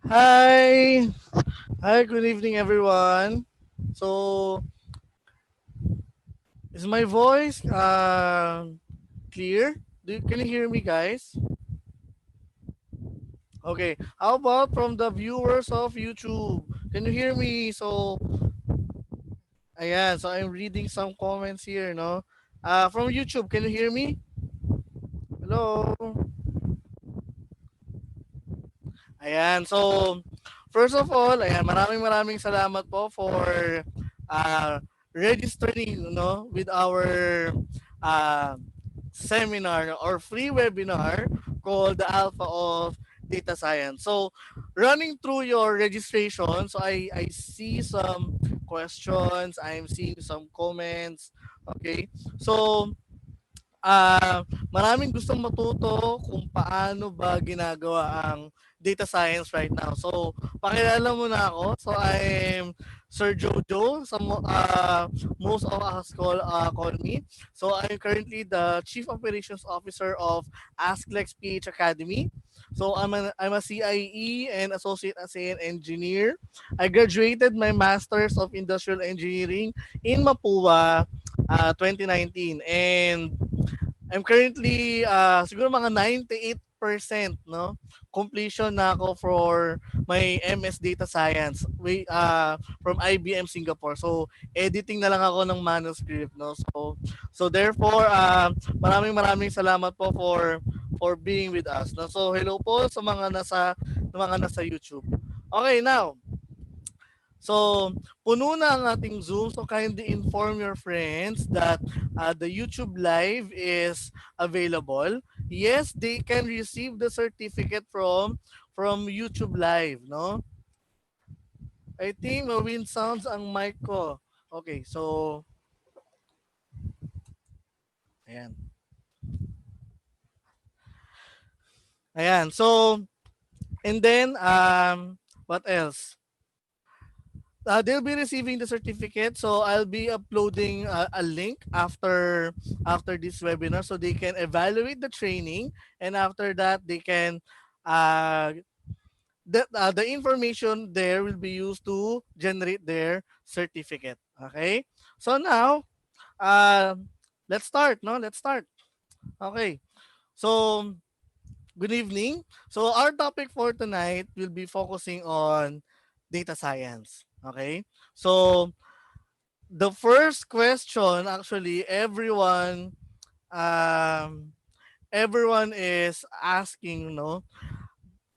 Hi. Hi, good evening everyone. So, is my voice clear? Can you hear me guys? Okay. How about from the viewers of YouTube? Can you hear me? So I'm reading some comments here, no? From YouTube, can you hear me? Hello. Ayan. So, first of all, maraming salamat po for uh, registering with our uh, seminar or free webinar called the Alpha of Data Science. So, running through your registration, so I see some questions, I'm seeing some comments. Okay. So, maraming gustong matuto kung paano ba ginagawa ang data science right now. So, pakilala mo na ako. So, I'm Sir Jojo. Most of us call me. So, I'm currently the Chief Operations Officer of AskLex PH Academy. So, I'm a CIE and Associate ASEAN Engineer. I graduated my Masters of Industrial Engineering in Mapua 2019. And I'm currently siguro mga 98% no completion na ako for my MS Data Science from IBM Singapore. So editing na lang ako ng manuscript no. So therefore maraming salamat po for being with us. No? So hello po sa mga nasa YouTube. Okay, now so, puno na ang ating Zoom. So, kindly inform your friends that the YouTube Live is available. Yes, they can receive the certificate from YouTube Live, no? I think wind sounds ang mic ko. Okay, so, ayan. Ayan. So, and then, what else? They'll be receiving the certificate, so I'll be uploading a link after this webinar so they can evaluate the training, and after that they can uh, the information there will be used to generate their certificate. Okay, so now uh, let's start. No, let's start. Okay, so good evening. So our topic for tonight will be focusing on data science. Okay, so the first question, actually um everyone is asking, no,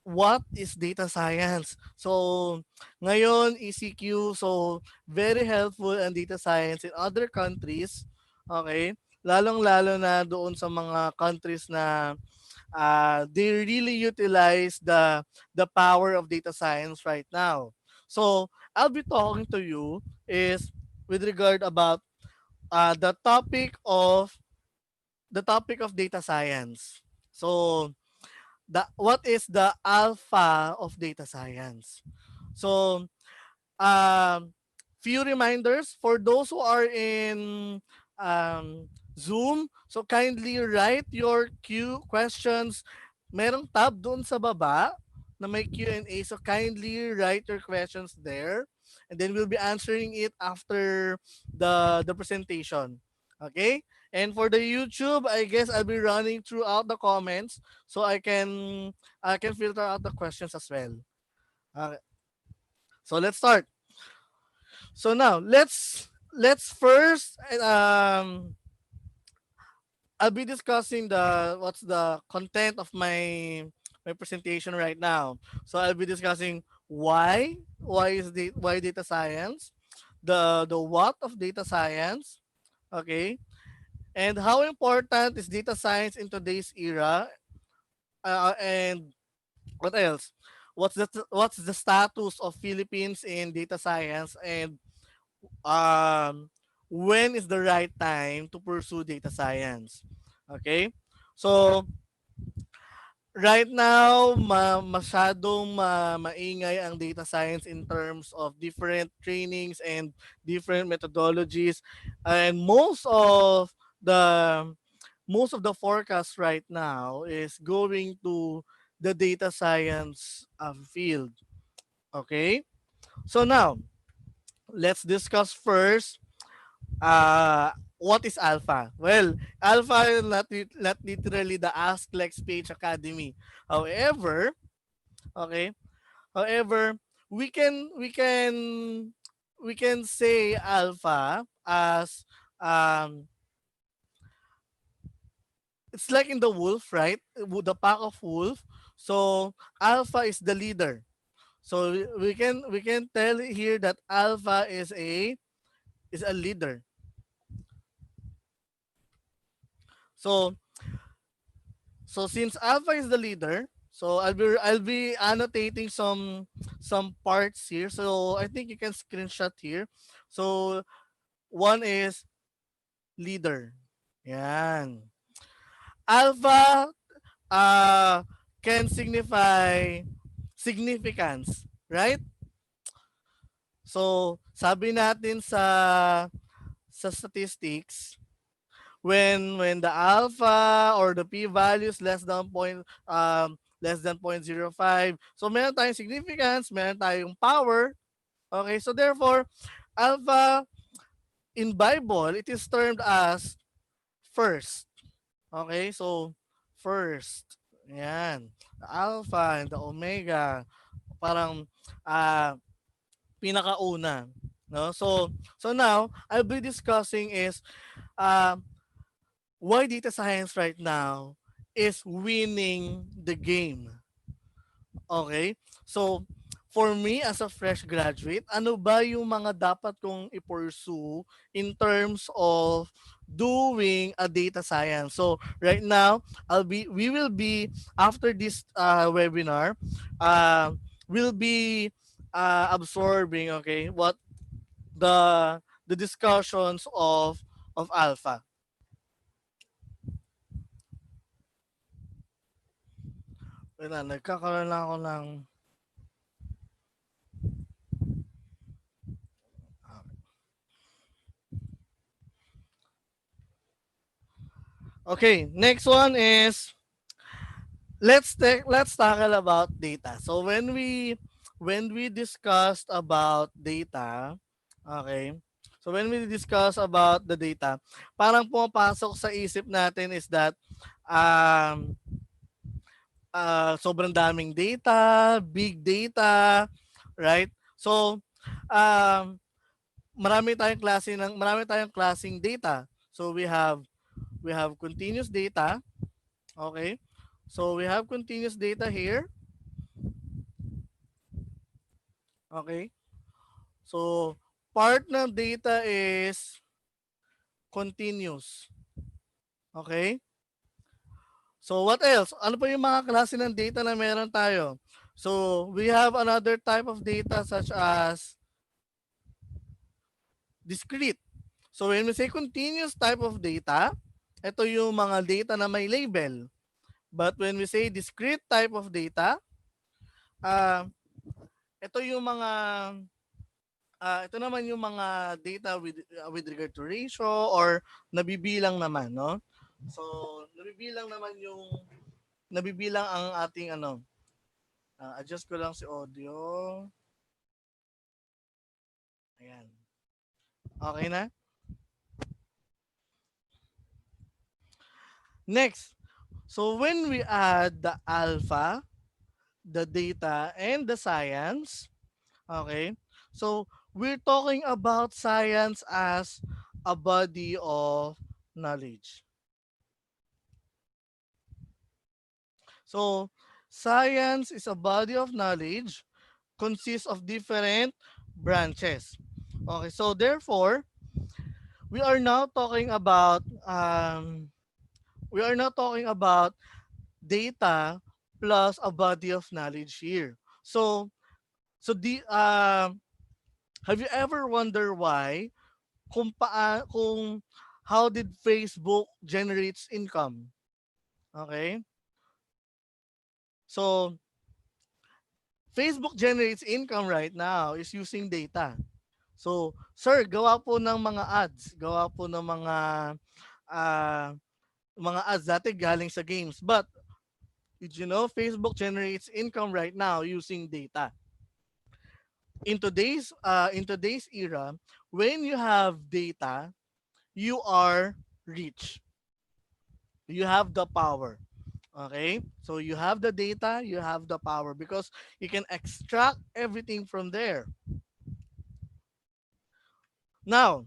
what is data science? So ngayon ECQ, so very helpful ang data science in other countries. Okay, lalong-lalo na doon sa mga countries na they really utilize the power of data science right now. So I'll be talking to you is with regard about the topic of data science. So what is the alpha of data science? So um, few reminders for those who are in Zoom. So kindly write your Q questions. Merong tab doon sa baba na may Q&A. So kindly write your questions there. And then we'll be answering it after the presentation. Okay? And for the YouTube, I guess I'll be running throughout the comments so I can filter out the questions as well. Okay. So let's start. So now let's first I'll be discussing what's the content of my presentation right now. So I'll be discussing why data science, the what of data science, okay, and how important is data science in today's era, and what else? What's the status of Philippines in data science, and um, when is the right time to pursue data science. Okay? So, right now, masyadong maingay ang data science in terms of different trainings and different methodologies. And the most of the forecast right now is going to the data science field. Okay? So now, let's discuss first what is alpha. Well, alpha is not literally the Ask Lex Page Academy. However, okay, however, we can we can we can say alpha as um it's like in the wolf, right? The pack of wolf. So alpha is the leader. So we can tell here that alpha is a leader. So since alpha is the leader, so I'll be annotating some parts here. So I think you can screenshot here. So one is leader. Yan. Alpha uh can signify significance, right? So sabi natin sa statistics, when the alpha or the p value is less than 0.05, so meron tayong significance, meron tayong power. Okay, so therefore alpha in Bible it is termed as first. Okay, so first, yan, the alpha and the omega, parang uh, pinakauna, no? So now I'll be discussing is uh, why data science right now is winning the game. Okay? So, for me as a fresh graduate, ano ba yung mga dapat kong i-pursue in terms of doing a data science? So, right now, we will be, after this webinar, uh, we'll be absorbing, okay, what the discussions of alpha. Wala, nagkakaroon lang ako ng Okay, next one is let's tackle about data. So when we discussed about data, okay? So when we discuss about the data, parang pumapasok sa isip natin is that um sobrang daming data, big data, right? So um marami tayong klaseng data. So we have continuous data. Okay. So we have continuous data here. Okay. So part ng data is continuous. Okay. So what else? Ano pa yung mga klase ng data na meron tayo? So we have another type of data such as discrete. So when we say continuous type of data, ito yung mga data na may label. But when we say discrete type of data, uh, ito yung mga ito naman yung mga data with regard to ratio or nabibilang naman, no? So, nabibilang ang ating ano. Adjust ko lang si audio. Ayan. Okay na? Next. So, when we add the alpha, the data, and the science, okay? So, we're talking about science as a body of knowledge. So, science is a body of knowledge consists of different branches. Okay, so therefore, we are now talking about data plus a body of knowledge here. So the have you ever wonder why kung how did Facebook generates income? Okay? So Facebook generates income right now is using data. So, sir, gawa po ng mga ads, gawa po ng ah, mga ads dati galing sa games. But did you know Facebook generates income right now using data? in today's era, when you have data, you are rich. You have the power. Okay? So you have the data, you have the power because you can extract everything from there. Now,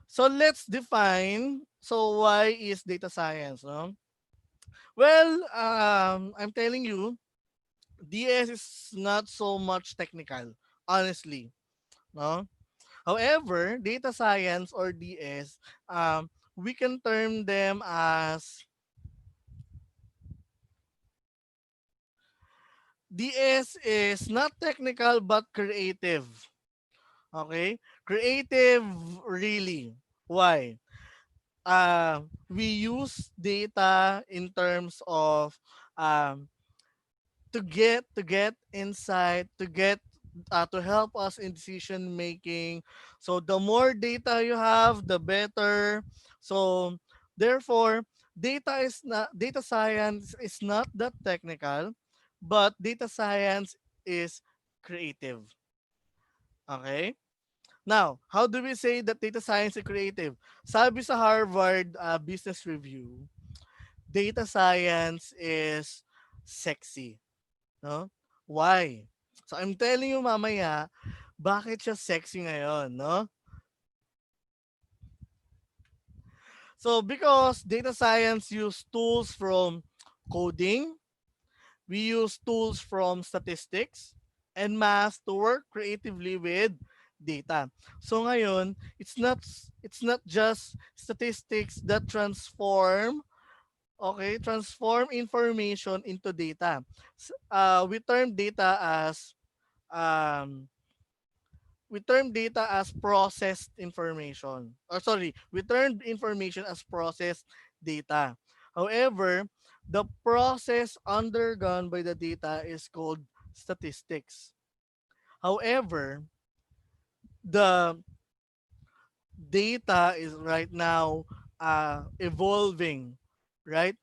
so let's define, so why is data science, no? Well, I'm telling you, DS is not so much technical, honestly, no? However, data science or DS, we can term them as DS is not technical but creative. Okay? Creative, really. Why? We use data in terms of um, to get insight, to help us in decision making. So the more data you have, the better. So therefore, data science is not that technical, but data science is creative. Okay? Now, how do we say that data science is creative? Sabi sa Harvard Business Review, data science is sexy. No? Why? So I'm telling you mamaya, bakit siya sexy ngayon, no? So because data science use tools from coding, we use tools from statistics and math to work creatively with data. So ngayon, it's not just statistics that transform information into data. As um we term data as processed information. Or sorry, we term information as processed data. However, the process undergone by the data is called statistics. However, the data is right now evolving, right?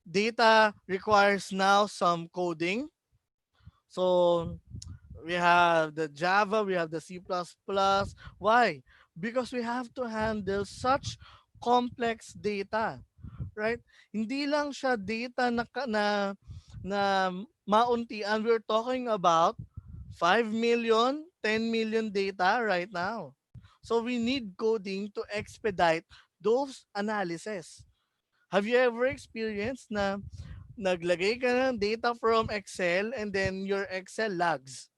Data requires now some coding. So we have the Java, we have the C++. Why? Because we have to handle such complex data, right? Hindi lang siya data na mauntian. We're talking about 5 million, 10 million data right now. So we need coding to expedite those analysis. Have you ever experienced na naglagay ka ng data from Excel and then your Excel lags?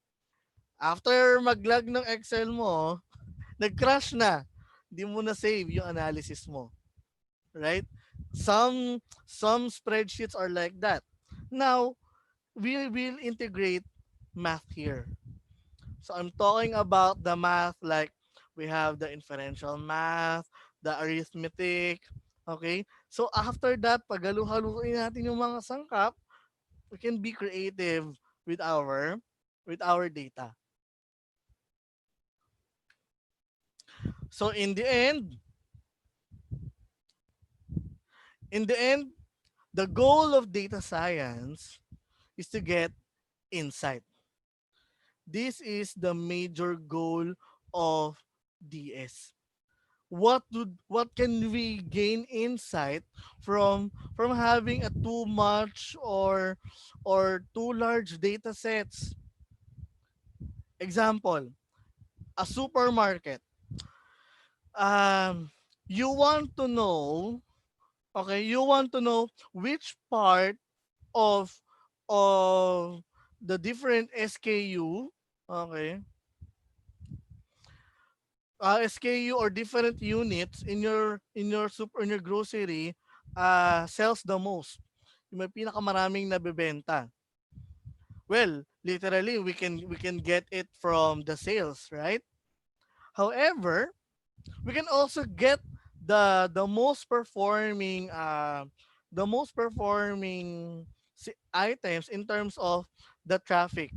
After mag-log ng Excel mo, nag-crash na. Hindi mo na save yung analysis mo, right? Some spreadsheets are like that. Now, we will integrate math here. So I'm talking about the math like we have the inferential math, the arithmetic, okay? So after that, pag halu-haluin natin yung mga sangkap, we can be creative with our data. So in the end, the goal of data science is to get insight. This is the major goal of DS. What can we gain insight from having a too much or too large data sets? Example, a supermarket. Um you want to know, okay, you want to know which part of of the different SKU, okay, SKU or different units in your grocery sells the most. Yung may pinakamaraming nabebenta. Well, literally we can get it from the sales, right? However, we can also get the most performing items in terms of the traffic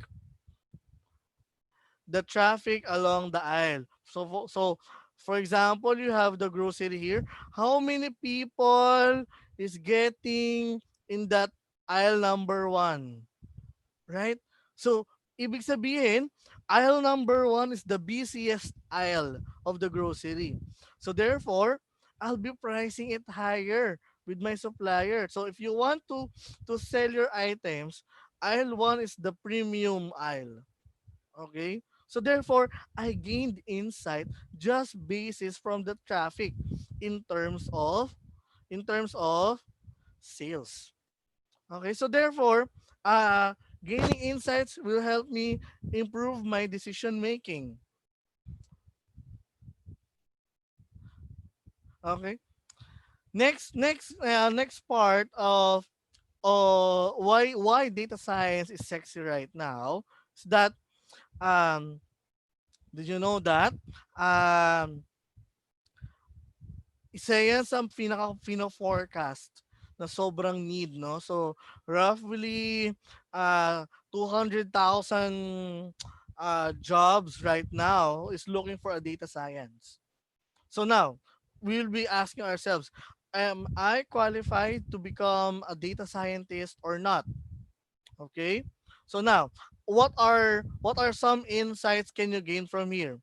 along the aisle. For example, you have the grocery here. How many people is getting in that aisle number 1, right? So ibig sabihin, aisle number one is the busiest aisle of the grocery. So therefore, I'll be pricing it higher with my supplier. So if you want to sell your items, aisle one is the premium aisle. Okay? So therefore, I gained insight just basis from the traffic in terms of in terms of sales. Okay, so therefore, uh, gaining insights will help me improve my decision making. Okay, next part of why data science is sexy right now is that um did you know that um isa yan sa forecast na sobrang need, no? So, roughly 200,000 jobs right now is looking for a data science. So now, we'll be asking ourselves, am I qualified to become a data scientist or not? Okay? So now, what are some insights can you gain from here?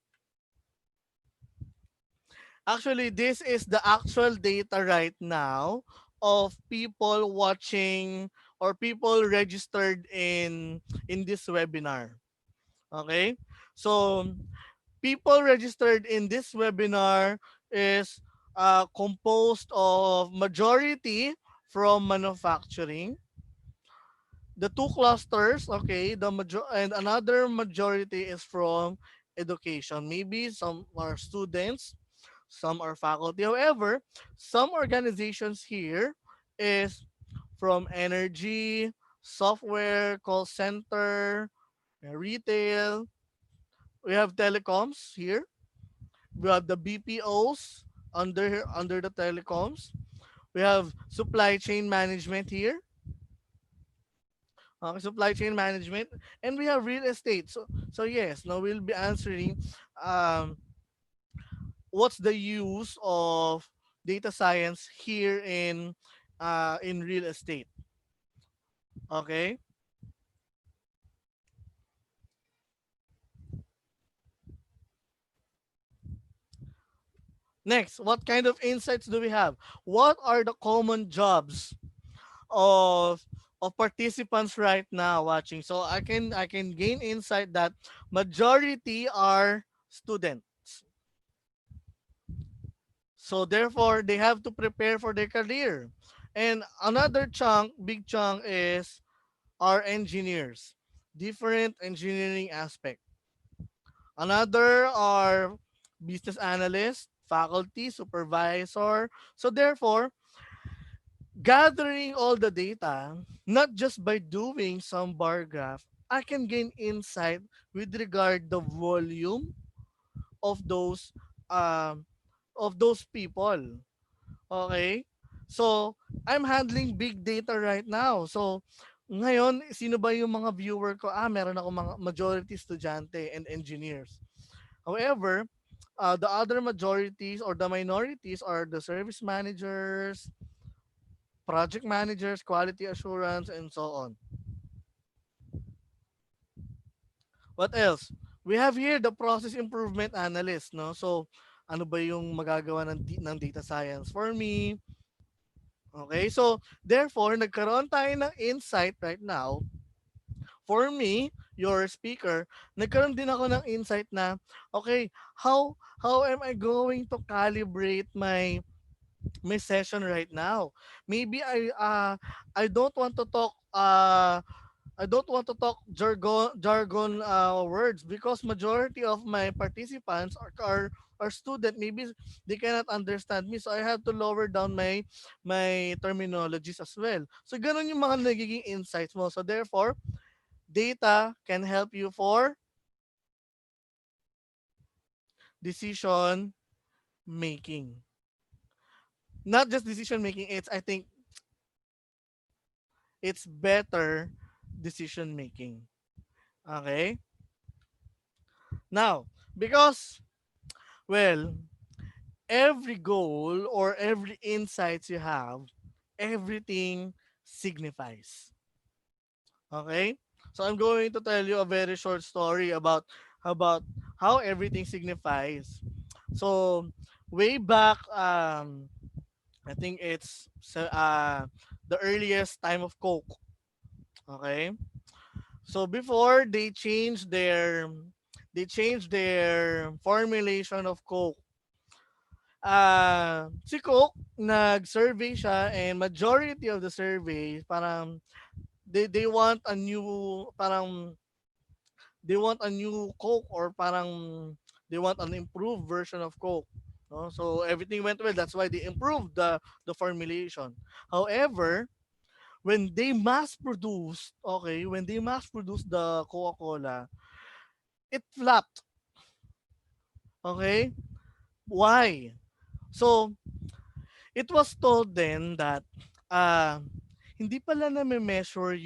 Actually, this is the actual data right now of people watching or people registered in this webinar. Okay? So, people registered in this webinar is composed of majority from manufacturing, the two clusters, okay, and another majority is from education. Maybe some are students, some are faculty. However, some organizations here is from energy, software, call center, retail. We have telecoms here. We have the BPOs under the telecoms. We have supply chain management here. Supply chain management, and we have real estate. So yes, now we'll be answering um, what's the use of data science here in real estate. Okay. Next, what kind of insights do we have? What are the common jobs of of participants right now watching? So I can gain insight that majority are students. So therefore, they have to prepare for their career. And another big chunk is our engineers, different engineering aspect. Another are business analysts, faculty, supervisor. So therefore, gathering all the data, not just by doing some bar graph, I can gain insight with regard the volume of um those people. Okay? So, I'm handling big data right now. So, ngayon, sino ba yung mga viewer ko? Meron ako mga majority estudyante and engineers. However, the other majorities or the minorities are the service managers, project managers, quality assurance, and so on. What else? We have here the process improvement analyst, no? So, ano ba yung magagawa ng data science for me? Okay, so therefore, nagkaroon tayo ng insight right now. For me, your speaker, nagkaroon din ako ng insight na, okay, how am I going to calibrate my session right now? Maybe I don't want to talk jargon words because majority of my participants are student. Maybe they cannot understand me, so I have to lower down my terminologies as well. So ganun yung mga nagiging insights mo. So therefore, data can help you for decision making. Not just decision making, I think it's better decision making. Okay? Now, because well, every goal or every insights you have, everything signifies. Okay? So I'm going to tell you a very short story about how everything signifies. So way back, I think the earliest time of Coke. Okay, so before they changed their formulation of Coke. Si Coke, nag-survey siya, and majority of the survey parang they want a new, parang they want a new Coke, or parang they want an improved version of Coke. No? So everything went well. That's why they improved the formulation. However, when they mass produced the Coca-Cola, it flopped. Okay? Why? So it was told then that uh, hindi pala na-measure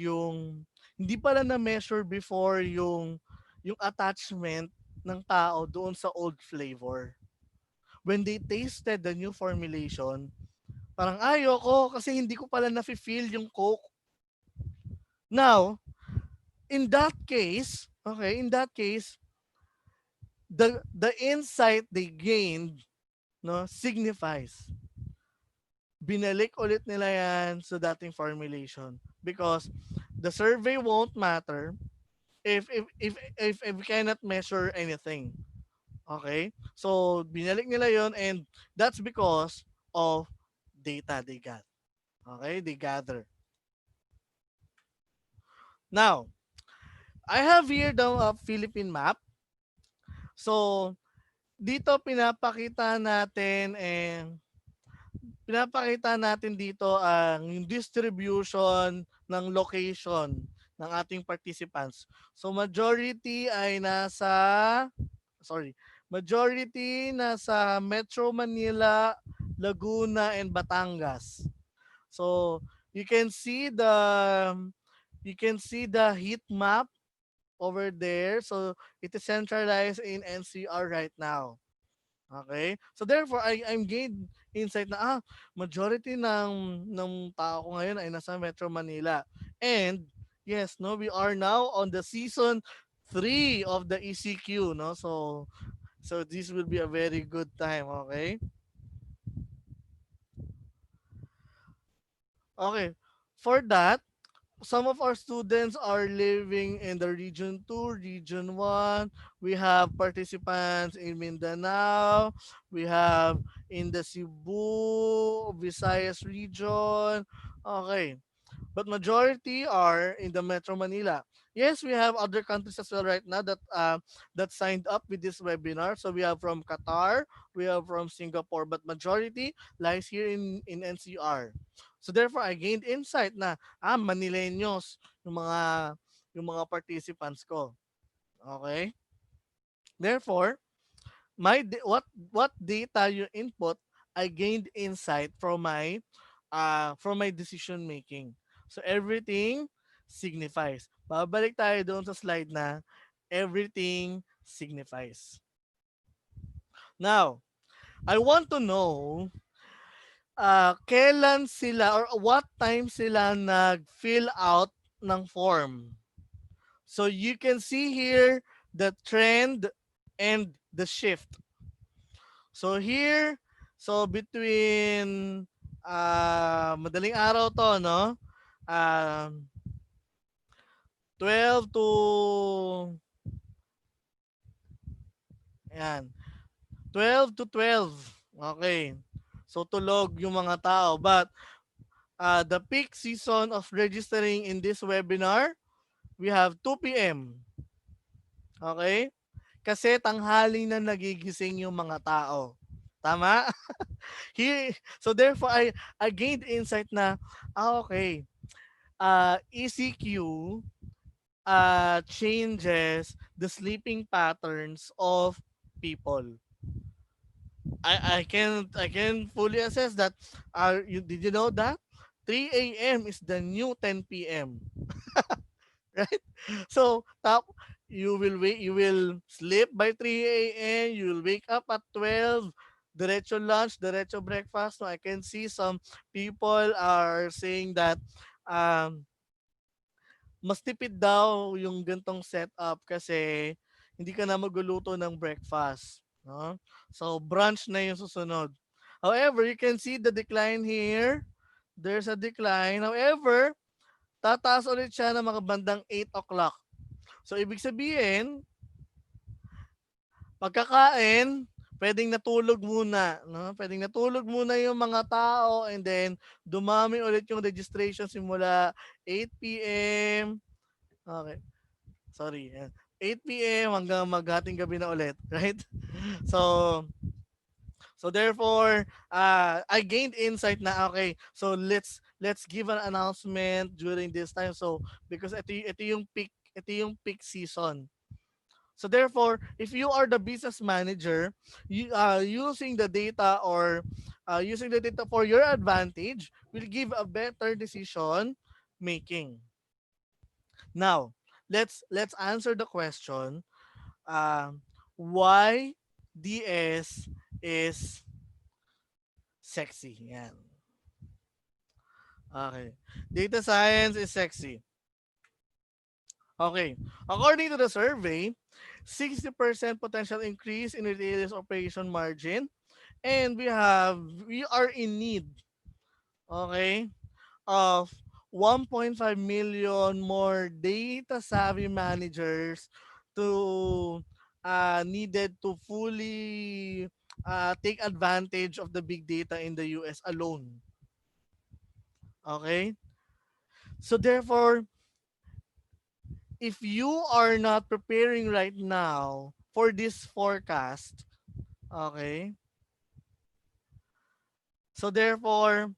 hindi pala na-measure before yung attachment ng tao doon sa old flavor. When they tasted the new formulation, parang ayoko kasi hindi ko pala na-feel yung Coke. Now, in that case, the insight they gained, no, signifies. Binalik ulit nila yan sa dating formulation, because the survey won't matter if we cannot measure anything. Okay? So, binalik nila yon, and that's because of data they got. Okay? They gather. Now, I have here the Philippine map. So, dito pinapakita natin dito ang yung distribution ng location ng ating participants. So majority nasa Metro Manila, Laguna, and Batangas. So you can see the heat map over there. So it is centralized in NCR right now. Okay? So therefore, I'm gained insight na majority ng tao ko ngayon ay nasa Metro Manila. And yes, no, we are now on the season 3 of the ECQ, no? So this will be a very good time, okay? Okay. For that, some of our students are living in the region 2, region 1. We have participants in Mindanao. We have in the Cebu, Visayas region. Okay. But majority are in the Metro Manila. Yes, we have other countries as well right now that signed up with this webinar. So we have from Qatar, we have from Singapore, but majority lies here in NCR. So therefore, I gained insight na Manileños yung mga participants ko. Okay? Therefore, what data you input, I gained insight from my decision making. So everything signifies. Babalik tayo doon sa slide na everything signifies. Now, I want to know kailan sila or what time sila nag-fill out ng form. So you can see here the trend and the shift. So here, so between madaling araw to, no? Um 12 to yan, 12 to 12. Okay. So tulog yung mga tao, but the peak season of registering in this webinar, we have 2 p.m. Okay? Kasi tanghali na nagigising yung mga tao. Tama? So therefore, I gained insight na, okay, ECQ changes the sleeping patterns of people. I can fully assess that. Did you know that 3 a.m. is the new 10 p.m. Right? So you will sleep by 3 a.m. You will wake up at 12. Diretso lunch, diretso breakfast. So I can see some people are saying that um mas tipid daw yung gantong setup kasi hindi ka na magluluto ng breakfast, no? So brunch na yung susunod. However, you can see the decline here. There's a decline. However, tataas ulit siya ng mga bandang 8 o'clock. So ibig sabihin, pagkakain, pwedeng natulog muna, no? Pwedeng natulog muna yung mga tao and then dumami ulit yung registration simula 8 p.m. Okay. Sorry. 8 p.m. hanggang maghating gabi na ulit, right? So, so therefore, I gained insight na okay. So let's give an announcement during this time. So because ito yung peak season. So therefore, if you are the business manager, you using the data or using the data for your advantage will give a better decision making. Now, let's answer the question, um, why DS is sexy. Yan. Okay. Data science is sexy. Okay. According to the survey, 60% potential increase in retailer's operation margin, and we are in need, okay, of 1.5 million more data savvy managers to needed to fully take advantage of the big data in the US alone. Okay? So therefore, if you are not preparing right now for this forecast, okay? So therefore,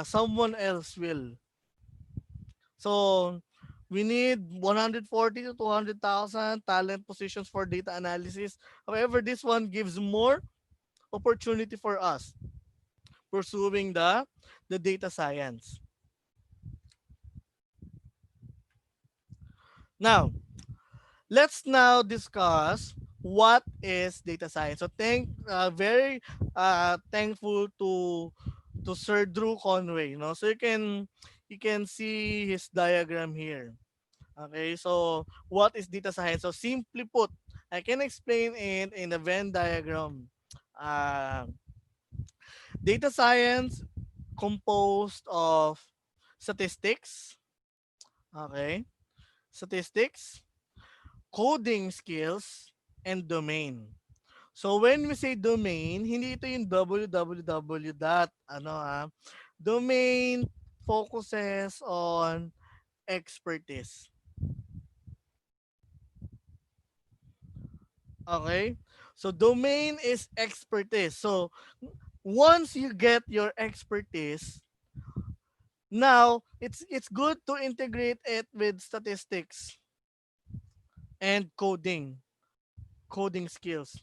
someone else will. So we need 140 to 200,000 talent positions for data analysis. However, this one gives more opportunity for us pursuing the data science. Now, let's now discuss what is data science. So very thankful to Sir Drew Conway, no? So you can see his diagram here. Okay, so what is data science? So simply put, I can explain it in the Venn diagram. Uh, Data science composed of statistics, okay, statistics, coding skills, and domain. So when we say domain, hindi ito yung www dot domain focuses on expertise. Okay? So domain is expertise. So once you get your expertise, now it's good to integrate it with statistics and coding skills.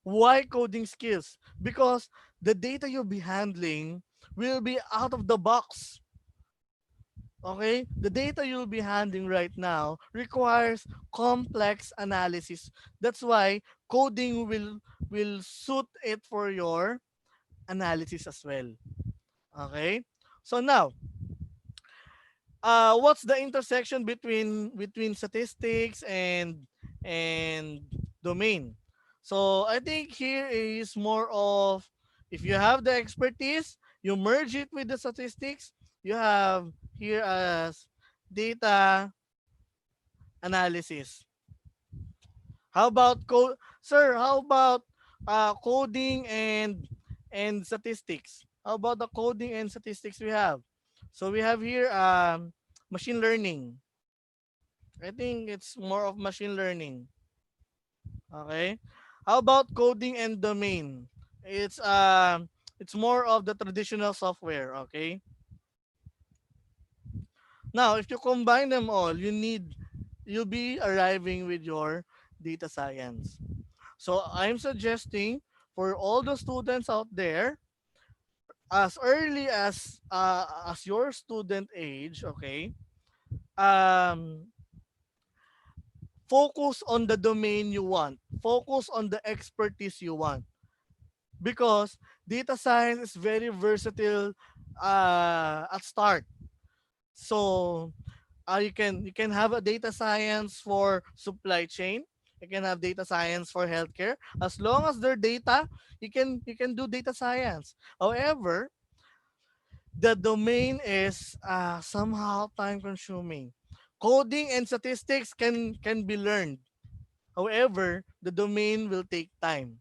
Why coding skills? Because the data you'll be handling will be out of the box. Okay? The data you'll be handling right now requires complex analysis. That's why coding will suit it for your analysis as well. Okay? So now, what's the intersection between statistics and domain? So I think here is more of, if you have the expertise, you merge it with the statistics. You have here as data analysis. How about sir? How about coding and statistics? How about the coding and statistics we have? So we have here machine learning. I think it's more of machine learning. Okay. How about coding and domain? It's more of the traditional software. Okay. Now, if you combine them all, you'll be arriving with your data science. So I'm suggesting for all the students out there, as early as your student age, okay, um, focus on the domain you want. Focus on the expertise you want. Because data science is very versatile at start. So You can have a data science for supply chain. You can have data science for healthcare. As long as their data, you can do data science. However, the domain is somehow time consuming. Coding and statistics can be learned. However, the domain will take time.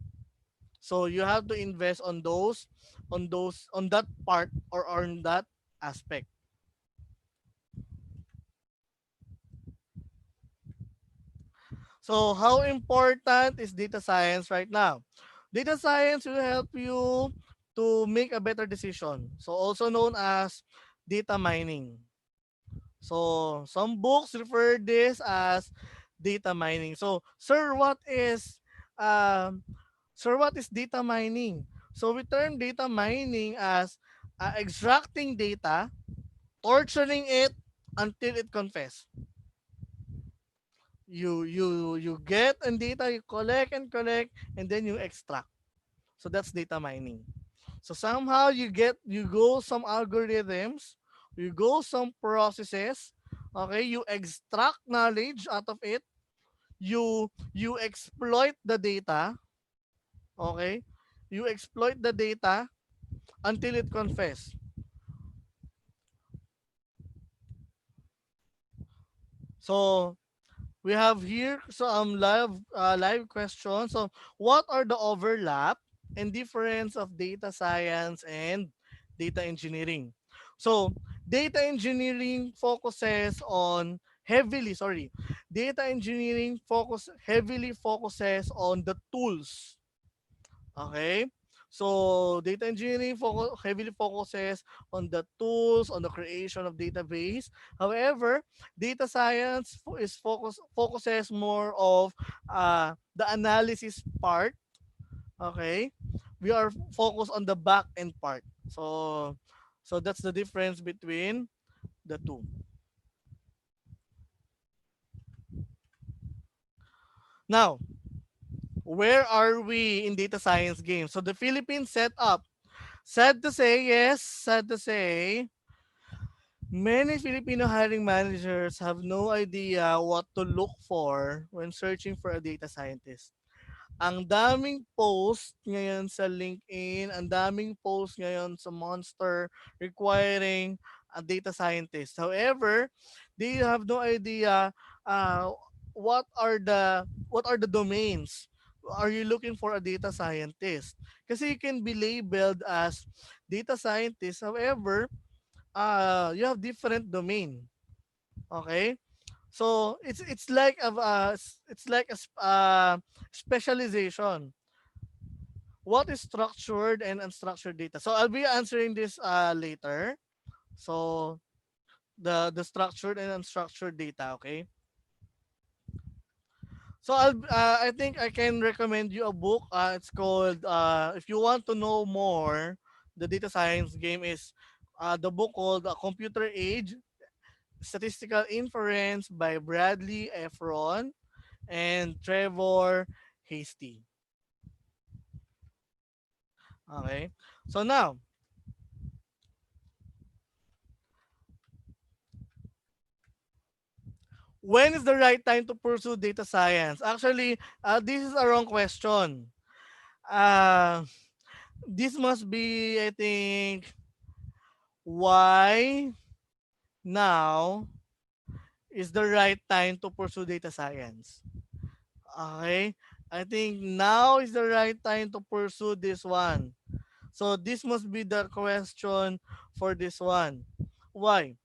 So you have to invest on that part or on that aspect. So how important is data science right now? Data science will help you to make a better decision. So also known as data mining. So some books refer this as data mining. So um, what is data mining? So we term data mining as extracting data, torturing it until it confess. You get and data, you collect and collect, and then you extract. So that's data mining. So somehow you go some algorithms, you go some processes, okay, you extract knowledge out of it, you exploit the data, okay? You exploit the data until it confess. So we have here some live questions. So what are the overlap and difference of data science and data engineering? So data engineering focuses on heavily sorry data engineering focus heavily focuses on the tools. Okay. So data engineering heavily focuses on the tools, on the creation of database. However, data science focuses more of the analysis part. Okay, we are focused on the back end part. So that's the difference between the two. Now, where are we in data science game? So the Philippines set up. Sad to say, yes, sad to say, many Filipino hiring managers have no idea what to look for when searching for a data scientist. Ang daming post ngayon sa LinkedIn, ang daming post ngayon sa Monster requiring a data scientist. However, they have no idea uh, what are the domains. Are you looking for a data scientist? Kasi you can be labeled as data scientist. However, you have different domain. Okay? So it's like a specialization. What is structured and unstructured data? So I'll be answering this later. So the structured and unstructured data, okay? So I think I can recommend you a book. It's called if you want to know more, the data science game is the book called Computer Age Statistical Inference by Bradley Efron and Trevor Hasty. Okay. So now, when is the right time to pursue data science? Actually, this is a wrong question. Uh, this must be, I think, why now is the right time to pursue data science. Okay. I think now is the right time to pursue this one. So this must be the question for this one. Why?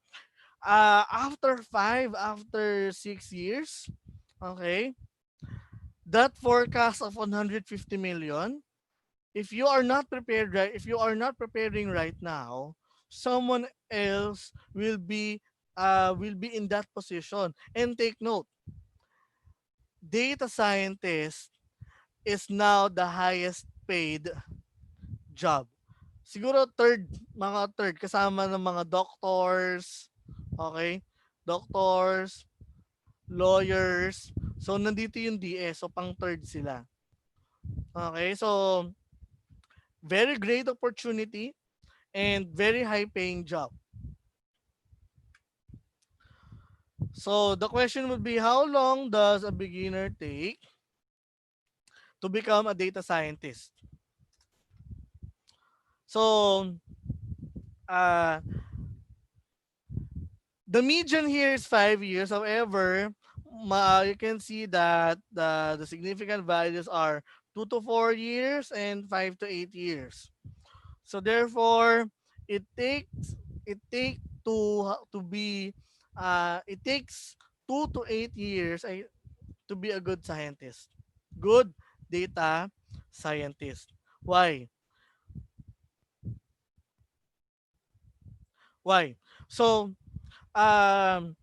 After 6 years, okay, that forecast of 150 million, if you are not preparing right now, someone else will be in that position. And take note, data scientist is now the highest paid job. Siguro third kasama ng mga doctors, okay? Doctors, lawyers. So nandito yung DS, so pang third sila. Okay? So very great opportunity and very high paying job. So the question would be, how long does a beginner take to become a data scientist? So uh, the median here is 5 years. However, you can see that the significant values are 2 to 4 years and 5 to 8 years. So therefore, it takes it take to be it takes 2 to 8 years to be a good scientist, good data scientist. Why? Why? So um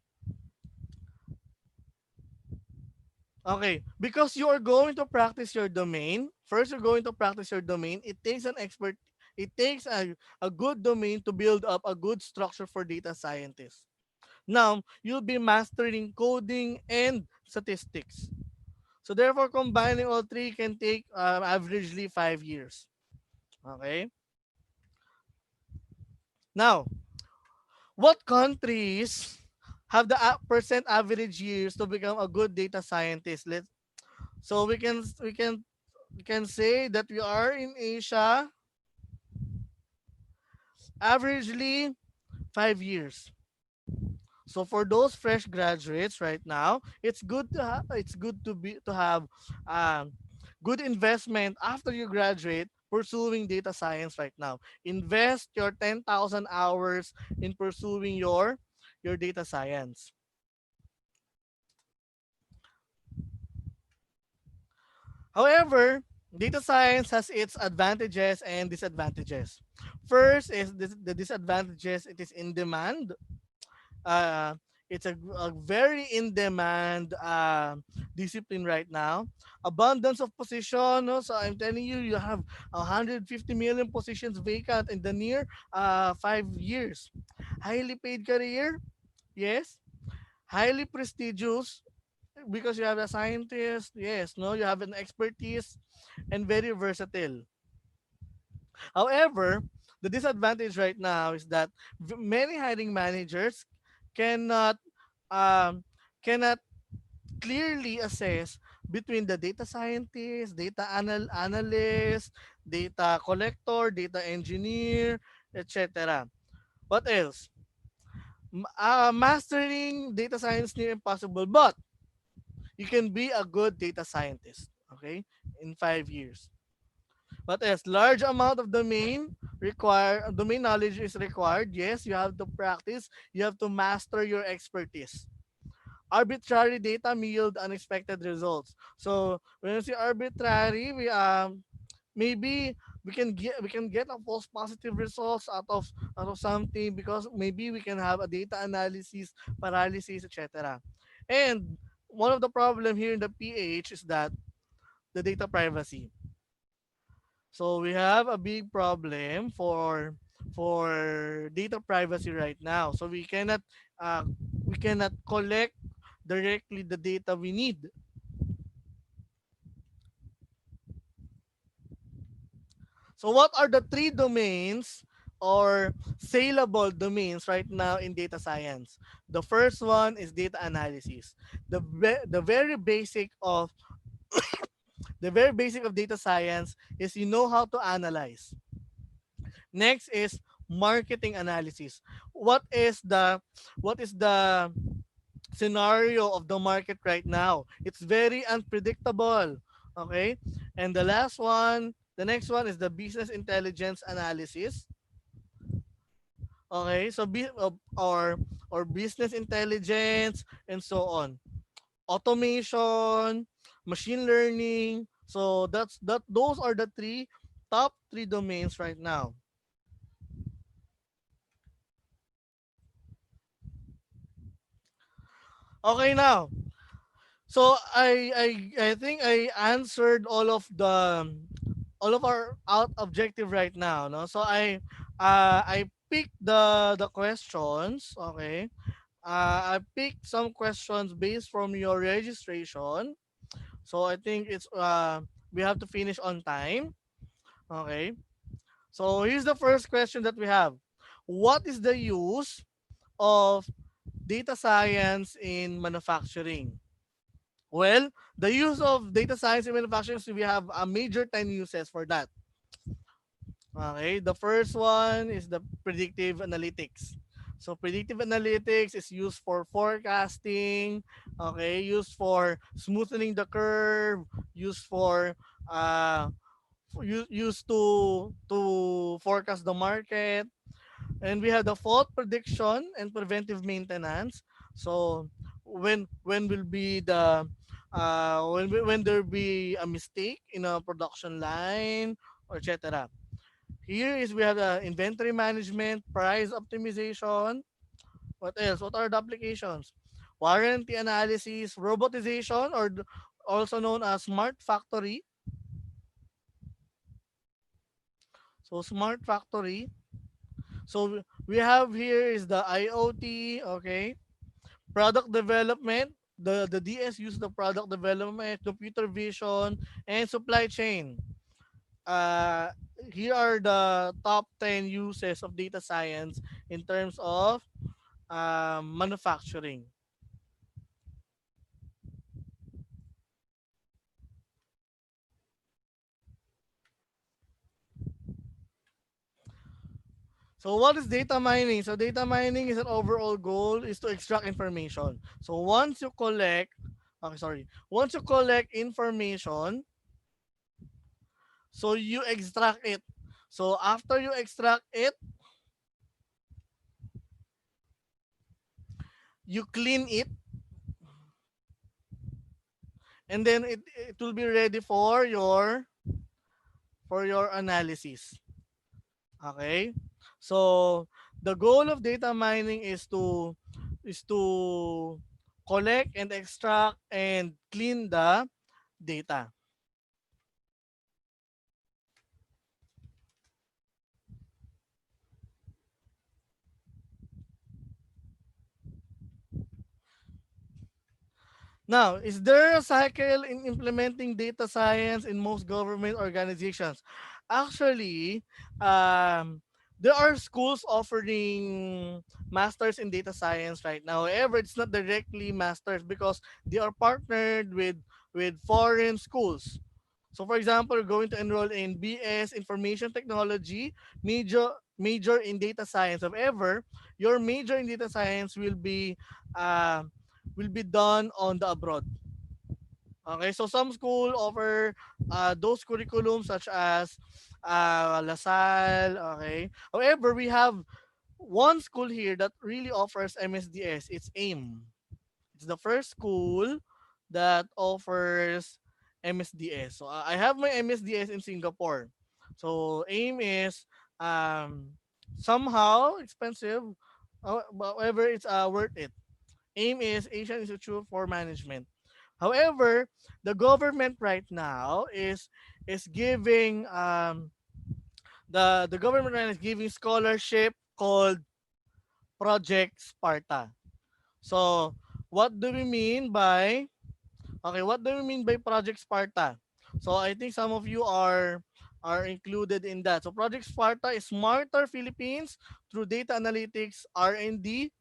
okay, because you are going to practice your domain. First, you're going to practice your domain. It takes an expert. It takes a good domain to build up a good structure for data scientists. Now, you'll be mastering coding and statistics. So therefore, combining all three can take averagely 5 years. Okay. Now, what countries have the percent average years to become a good data scientist? So we can say that we are in Asia, averagely 5 years. So for those fresh graduates right now, it's good to have um, good investment after you graduate pursuing data science right now. Invest your 10,000 hours in pursuing your data science. However, data science has its advantages and disadvantages. First is the disadvantages. It is in demand. uh, it's a very in demand discipline right now. Abundance of position. No? So I'm telling you, you have 150 million positions vacant in the near 5 years. Highly paid career, yes. Highly prestigious because you have a scientist, yes. No, you have an expertise and very versatile. However, the disadvantage right now is that many hiring managers cannot um, cannot clearly assess between the data scientist, analyst, data collector, data engineer, etc. What else? Mastering data science near impossible, but you can be a good data scientist. Okay, in 5 years. What else? Large amount of domain knowledge is required. Yes, you have to practice. You have to master your expertise. Arbitrary data may yield unexpected results. So when you say arbitrary, maybe we can get a false positive results out of something because maybe we can have a data analysis paralysis, etc. And one of the problem here in the PH is that the data privacy. So we have a big problem for data privacy right now. So we cannot collect directly the data we need. So what are the three domains or saleable domains right now in data science? The first one is data analysis. The very basic of data science is you know how to analyze. Next is marketing analysis. What is the scenario of the market right now? It's very unpredictable. Okay? And the next one is the business intelligence analysis. Okay? So or business intelligence and so on. Automation, machine learning. So those are the top three domains right now. Okay, now. So I think I answered all of our out objective right now, no? So I picked the questions, okay? I picked some questions based from your registration. So I think it's we have to finish on time, okay? So here's the first question that we have. What is the use of data science in manufacturing. Well, the use of data science in manufacturing, so we have a major 10 uses for that. Okay, the first one is the predictive analytics. So predictive analytics is used for forecasting, okay, used for smoothing the curve, used for used to forecast the market. And we have the fault prediction and preventive maintenance. So when will be the when there be a mistake in a production line or etc. Here is we have the inventory management, price optimization. What else? What are the applications? Warranty analysis, robotization, or also known as smart factory. So smart factory. So we have here is the IoT, okay? Product development. The DS use the product development, computer vision, and supply chain. Uh, Here are the top 10 uses of data science in terms of manufacturing. So what is data mining? So data mining is an overall goal is to extract information. So once you collect information, so you extract it. So after you extract it, you clean it, and then it will be ready for your analysis. Okay? So the goal of data mining is to collect and extract and clean the data. Now, is there a cycle in implementing data science in most government organizations? Actually, there are schools offering masters in data science right now. However, it's not directly masters because they are partnered with foreign schools. So, for example, you're going to enroll in BS Information Technology, major in data science. However, your major in data science uh, will be done on the abroad. Okay, so some school offer those curriculums such as LaSalle. Okay, however, we have one school here that really offers MSDS. It's AIM. It's the first school that offers MSDS. So I have my MSDS in Singapore. So AIM is somehow expensive, however, it's worth it. AIM is Asian Institute for Management. However, the government right now is giving the government right now is giving scholarship called Project Sparta. So, what do we mean by what do we mean by Project Sparta? So, I think some of you are included in that. So, Project Sparta is Smarter Philippines through data analytics, R&D,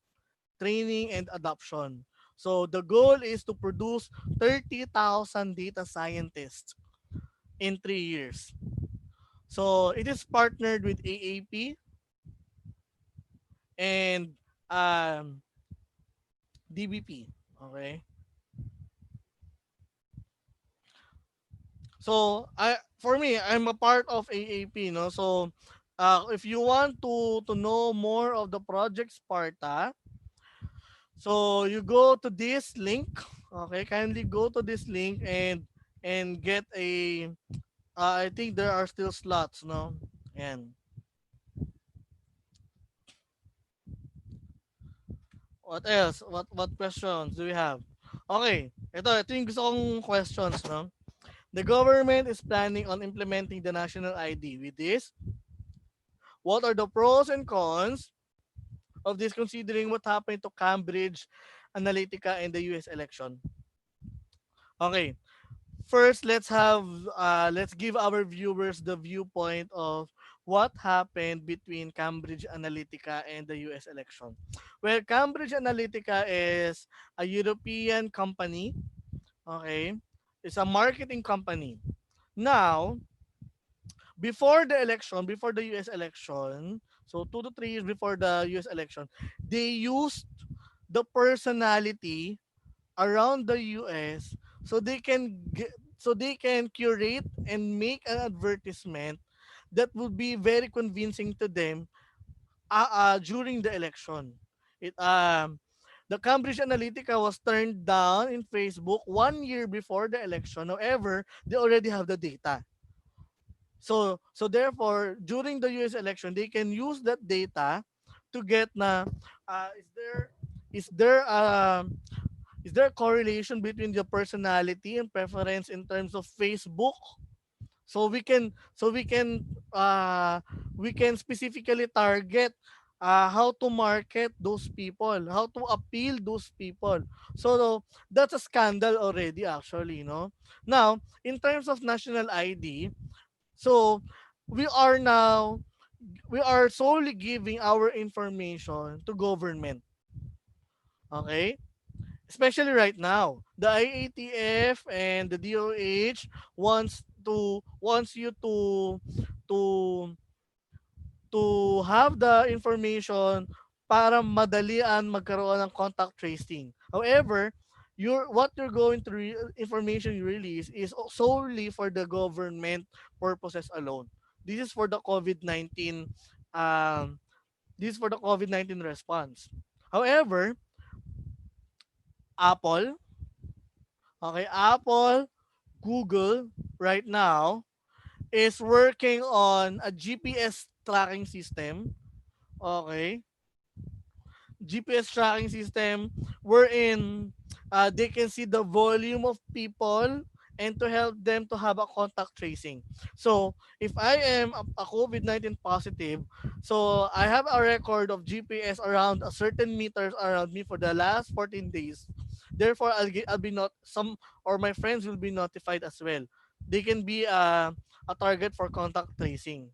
training, and adoption. So, the goal is to produce 30,000 data scientists in 3 years. So, it is partnered with AAP and DBP. Okay. So for me, I'm a part of AAP, no. So if you want to know more of the project Sparta, so you go to this link. Okay, kindly go to this link and get a. I think there are still slots, no. And what else? What questions do we have? Okay, ito yung gusto kong questions, no. The government is planning on implementing the national ID. With this, what are the pros and cons of this considering what happened to Cambridge Analytica in the US election? Okay. First, let's give our viewers the viewpoint of what happened between Cambridge Analytica and the US election. Well, Cambridge Analytica is a European company, okay? It's a marketing company. Now, before the US election, so 2 to 3 years before the US election, they used the personality around the US so they can curate and make an advertisement that would be very convincing to them during the election. It The Cambridge Analytica was turned down in Facebook 1 year before the election. However, they already have the data. So therefore, during the US election, they can use that data to get na uh, is there is there um is there a correlation between the personality and preference in terms of Facebook? So we can specifically target how to market those people, how to appeal those people. So that's a scandal already actually, no? Now, in terms of national ID, so we are now we are solely giving our information to government. Okay? Especially right now, the IATF and the DOH wants you to have the information para madalian magkaroon ng contact tracing. However, what you're going to information you release is solely for the government purposes alone. This is for the COVID-19 um this is for the COVID-19 response. However, Apple, okay, Apple, Google right now is working on a GPS tracking system. Okay, GPS tracking system wherein they can see the volume of people and to help them to have a contact tracing. So, if I am a COVID-19 positive, so I have a record of GPS around a certain meters around me for the last 14 days. Therefore, I'll be not some or my friends will be notified as well. They can be a target for contact tracing.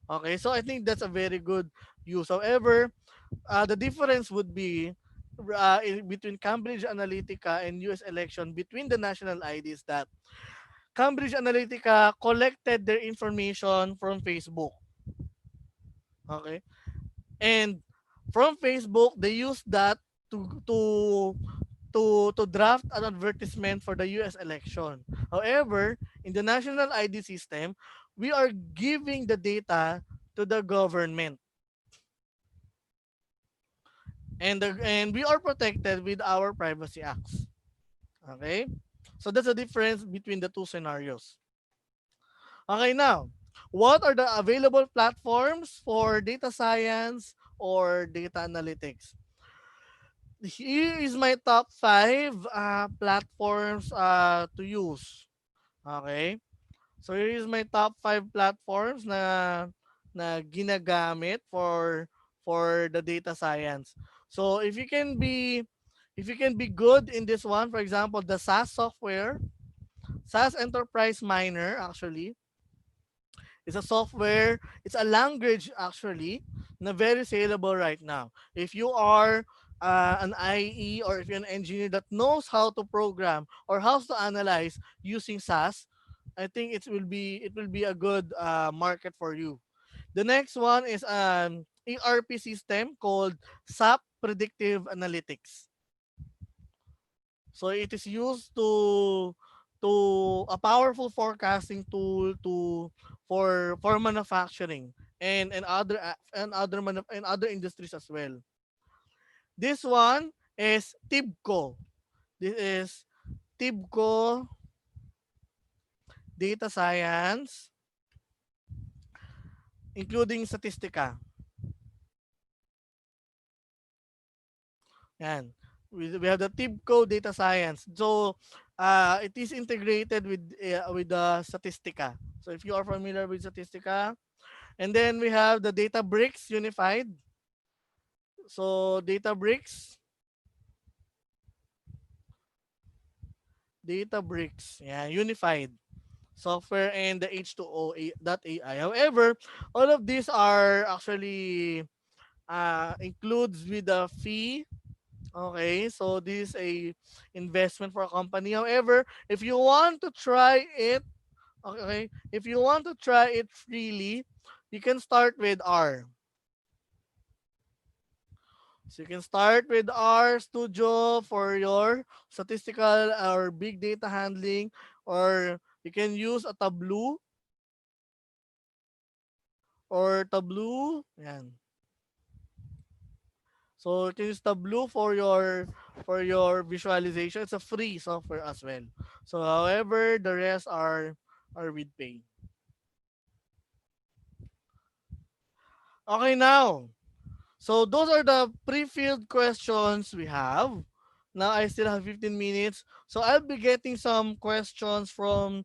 Okay, so I think that's a very good use. However, the difference would be between Cambridge Analytica and US election between the national IDs that Cambridge Analytica collected their information from Facebook. Okay? And from Facebook, they used that to to to draft an advertisement for the US election. However, in the national ID system, we are giving the data to the government. And we are protected with our privacy acts. Okay? So that's the difference between the two scenarios. Okay, now, what are the available platforms for data science or data analytics? Here is my top 5 platforms to use. Okay? So here is my top 5 platforms na ginagamit for the data science. So if you can be good in this one, for example, the SaaS software, SaaS Enterprise Miner actually, it's a software, it's a language actually na very saleable right now. If you are an IE or if you're an engineer that knows how to program or how to analyze using SaaS, I think it will be a good market for you. The next one is an ERP system called SAP Predictive Analytics. So it is used to a powerful forecasting tool for manufacturing and other industries as well. This one is Tibco. This is Tibco Data Science, including Statistica. Yan. We have the Tibco Data Science. So it is integrated with the Statistica. So if you are familiar with Statistica, and then we have the Databricks Unified. So Databricks, yeah, Unified. software, and the H2O.ai. However, all of these are actually includes with the fee. Okay, so this is a investment for a company. However, if you want to try it, okay, if you want to try it freely, you can start with R. So you can start with R Studio for your statistical or big data handling, or you can use a Tableau. Yan. So you can use Tableau for your visualization. It's a free software as well. So however, the rest are with pay. Okay, now. So those are the pre-filled questions we have. Now I still have 15 minutes. So I'll be getting some questions from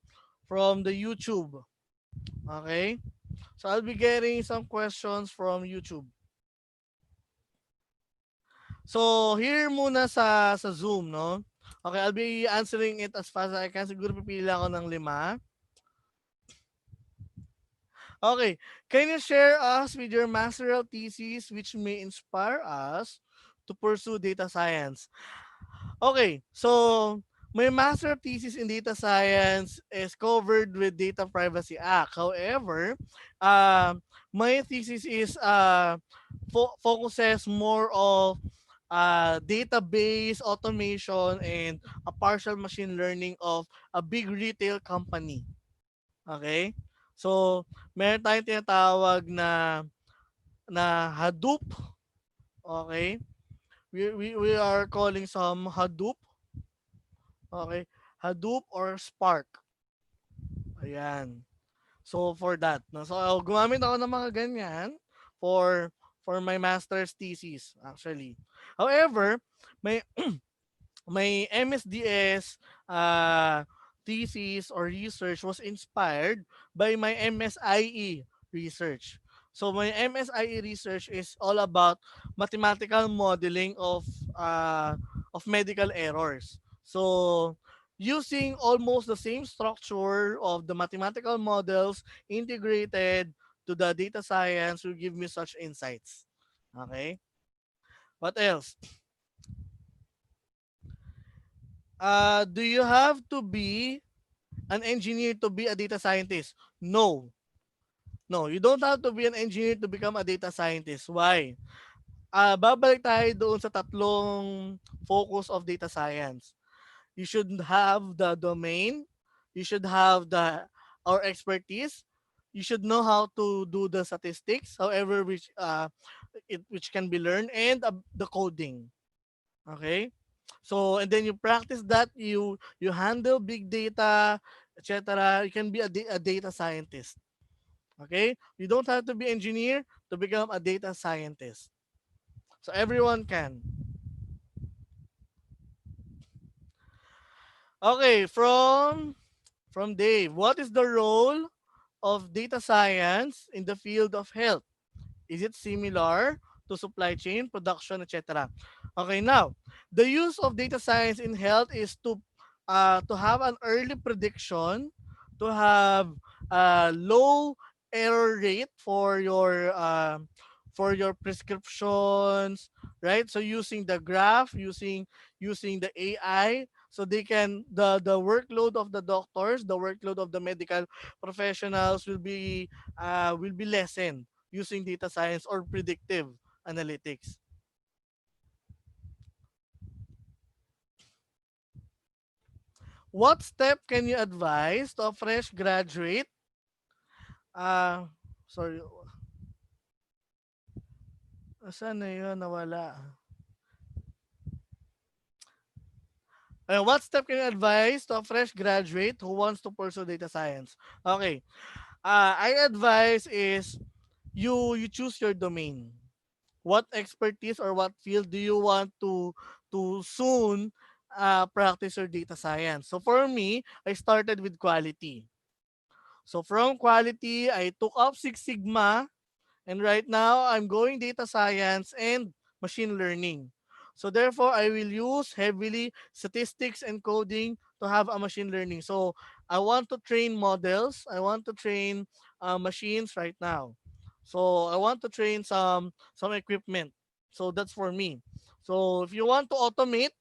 the YouTube. Okay? So I'll be getting some questions from YouTube. So here muna sa Zoom, no? Okay, I'll be answering it as fast as I can. Siguro pipili ako ng 5. Okay. Can you share us with your masteral thesis which may inspire us to pursue data science? Okay, so my master thesis in data science is covered with Data Privacy Act. However, my thesis is focuses more of database automation and a partial machine learning of a big retail company. Okay? So, meron tayong tinatawag na Hadoop. Okay? We are calling some Hadoop. Okay. Hadoop or Spark. Ayan. So for that, no? So gumamit ako ng mga ganyan for my master's thesis actually. However, may my MSDS thesis or research was inspired by my MSIE research. So my MSIE research is all about mathematical modeling of medical errors. So using almost the same structure of the mathematical models integrated to the data science will give me such insights. Okay? What else? Do you have to be an engineer to be a data scientist? No. No, you don't have to be an engineer to become a data scientist. Why? Babalik tayo doon sa tatlong focus of data science. You should have the domain, you should have the our expertise, you should know how to do the statistics, however which can be learned, and the coding. Okay? So and then you practice that, you handle big data, etc. You can be a data scientist. Okay? You don't have to be engineer to become a data scientist. So everyone can. Okay, from Dave, what is the role of data science in the field of health? Is it similar to supply chain, production, etc.? Okay, now, the use of data science in health is to have an early prediction, to have a low error rate for your prescriptions, right? So using the graph, using the AI, so they can the workload of the doctors, the workload of the medical professionals will be lessened using data science or predictive analytics. What step can you advise to a fresh graduate? Uh, sorry, saan na yun? Nawala. What step can you advise to a fresh graduate who wants to pursue data science? Okay. I advise is you choose your domain. What expertise or what field do you want to soon practice your data science? So for me, I started with quality. So from quality, I took up Six Sigma, and right now I'm going data science and machine learning. So therefore, I will use heavily statistics and coding to have a machine learning. So I want to train models. I want to train machines right now. So I want to train some equipment. So that's for me. So if you want to automate,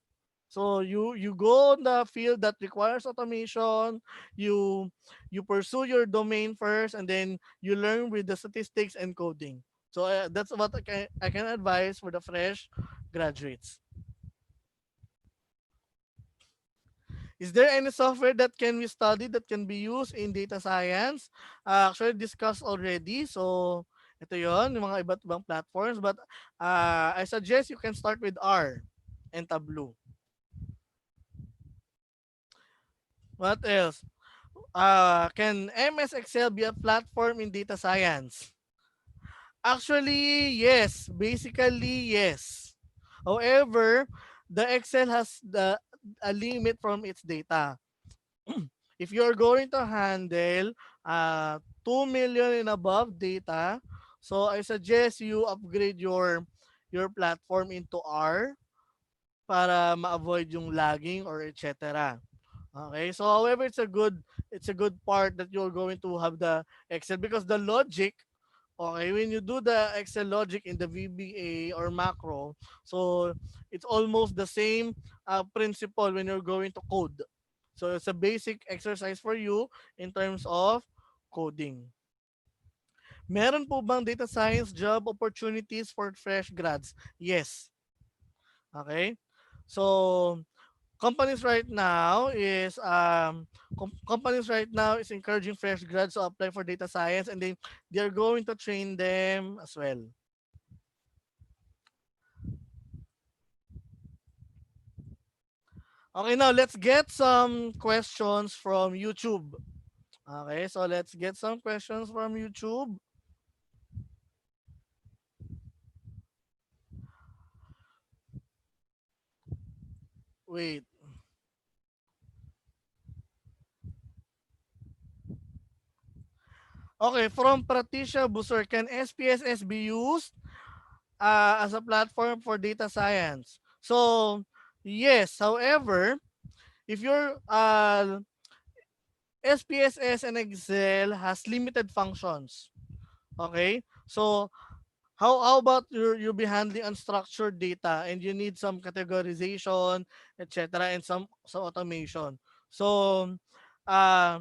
so you go on the field that requires automation. You you pursue your domain first, and then you learn with the statistics and coding. So that's what I can advise for the fresh graduates. Is there any software that can be studied that can be used in data science? Actually, discussed already. So, ito yon yung mga iba't ibang platforms. But I suggest you can start with R and Tableau. What else? Can MS Excel be a platform in data science? Actually, yes. Basically, yes. However, the Excel has a limit from its data. If you're going to handle 2 million and above data, so I suggest you upgrade your platform into R para ma-avoid yung lagging or etc. Okay? So however, it's a good part that you're going to have the Excel because the logic, okay, when you do the Excel logic in the VBA or macro, so it's almost the same principle when you're going to code. So it's a basic exercise for you in terms of coding. Meron po bang data science job opportunities for fresh grads? Yes. Okay? So companies right now is encouraging fresh grads to apply for data science, and then they're going to train them as well. Okay, now let's get some questions from YouTube. Okay, so let's get some questions from YouTube. Wait. Okay, from Pratisha Busur, can SPSS be used as a platform for data science? So, yes. However, if your SPSS and Excel has limited functions, okay? So, how about you'll be handling unstructured data and you need some categorization, etc., and some automation. So, uh,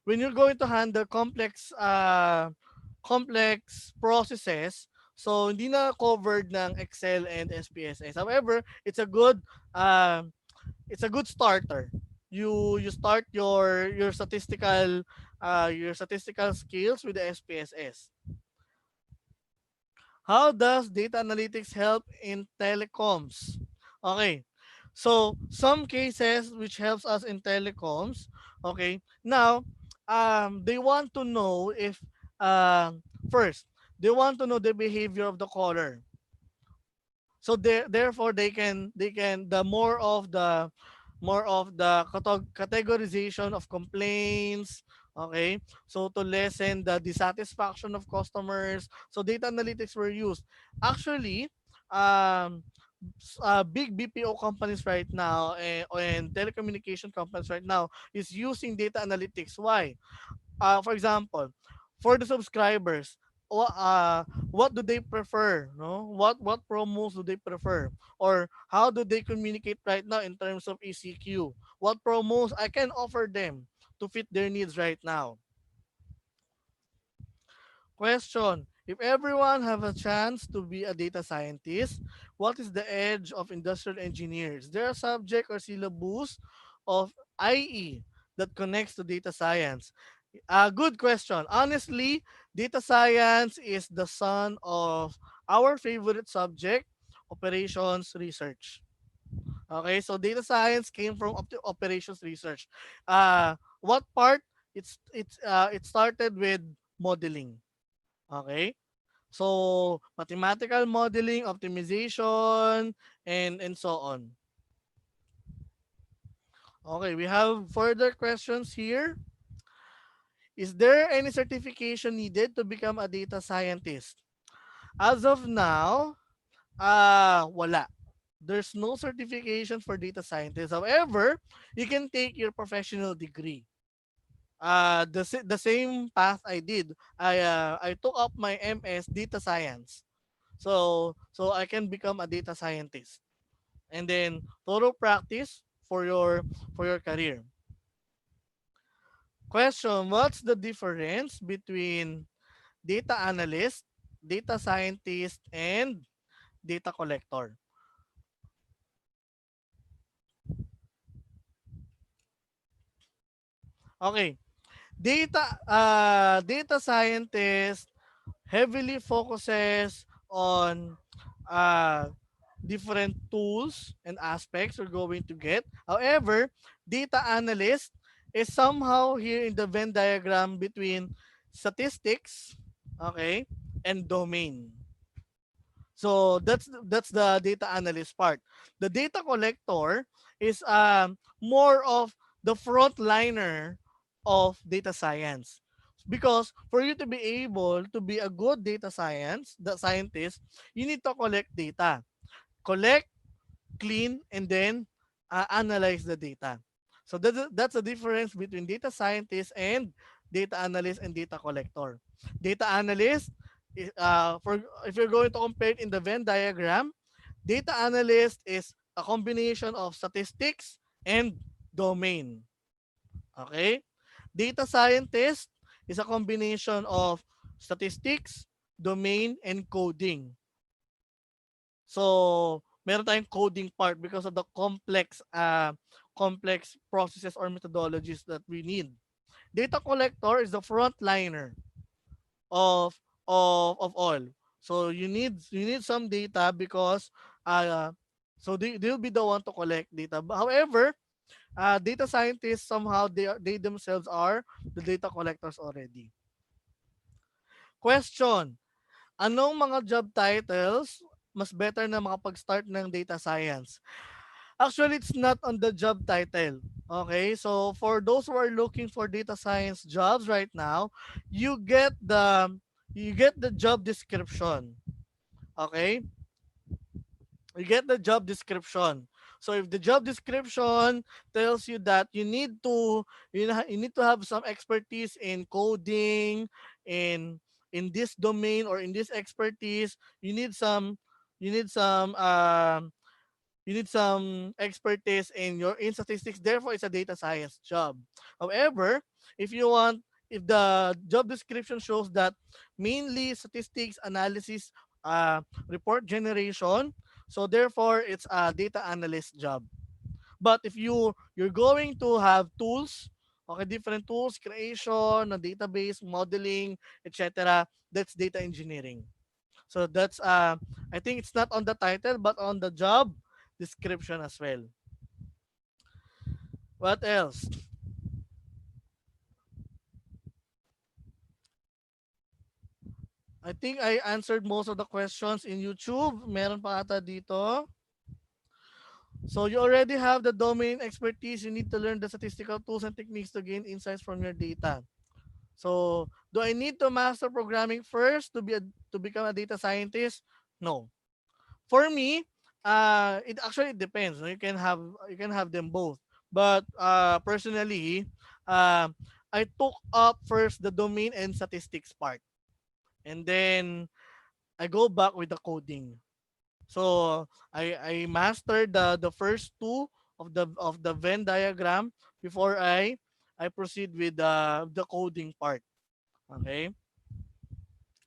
when you're going to handle complex processes, so hindi na covered ng Excel and SPSS. However, uh, it's a good starter. You start your statistical skills with the SPSS. How does data analytics help in telecoms? Okay. So, some cases which helps us in telecoms, okay. Now, they want to know if first, they want to know the behavior of the caller. So therefore they can the more of the categorization of complaints. Okay, so to lessen the dissatisfaction of customers, so data analytics were used. Actually, um big BPO companies right now, and telecommunication companies right now is using data analytics. Why? For example, for the subscribers, what do they prefer? No, what promos do they prefer, or how do they communicate right now in terms of ECQ? What promos I can offer them to fit their needs right now? Question: if everyone have a chance to be a data scientist, what is the edge of industrial engineers? There a subject or syllabus of IE that connects to data science? Good question. Honestly, data science is the son of our favorite subject, operations research. Okay, so data science came from operations research. What part? It started with modeling. Okay, so mathematical modeling, optimization, and so on. Okay, we have further questions here. Is there any certification needed to become a data scientist? As of now, wala. There's no certification for data scientists. However, you can take your professional degree. the same path I did. I took up my MS data science. So I can become a data scientist. And then thorough practice for your career. Question, what's the difference between data analyst, data scientist, and data collector? Okay. Data scientist heavily focuses on uh, different tools and aspects we're going to get. However, data analyst is somehow here in the Venn diagram between statistics, okay, and domain. So that's the data analyst part. The data collector is more of the frontliner of data science. Because for you to be able to be a good the scientist, you need to collect data. Collect, clean, and then analyze the data. So that's the difference between data scientist and data analyst and data collector. Data analyst, for if you're going to compare it in the Venn diagram, data analyst is a combination of statistics and domain. Okay? Data scientist is a combination of statistics, domain, and coding. So, meron tayong coding part because of the complex processes or methodologies that we need. Data collector is the frontliner of of all. So you need some data because they'll be the one to collect data. However, data scientists somehow they themselves are the data collectors already. Question, anong mga job titles mas better na makapag-start ng data science? Actually, it's not on the job title. Okay, so for those who are looking for data science jobs right now, you get the job description. Okay, you get the job description. So if the job description tells you that you need to have some expertise in coding, in this domain or in this expertise, you need some you need some expertise in statistics, therefore it's a data science job. However, if you want if the job description shows that mainly statistics analysis, report generation, so therefore it's a data analyst job. But if you're going to have tools, okay, different tools, creation, a database, modeling, etc., that's data engineering. So that's I think it's not on the title but on the job description as well. What else? I think I answered most of the questions in YouTube. Meron pa ata dito. So you already have the domain expertise. You need to learn the statistical tools and techniques to gain insights from your data. So do I need to master programming first to become a data scientist? No. For me, it actually depends. No? You can have them both. But personally, uh, I took up first the domain and statistics part, and then I go back with the coding. So I mastered the first two of the Venn diagram before I proceed with the coding part. Okay,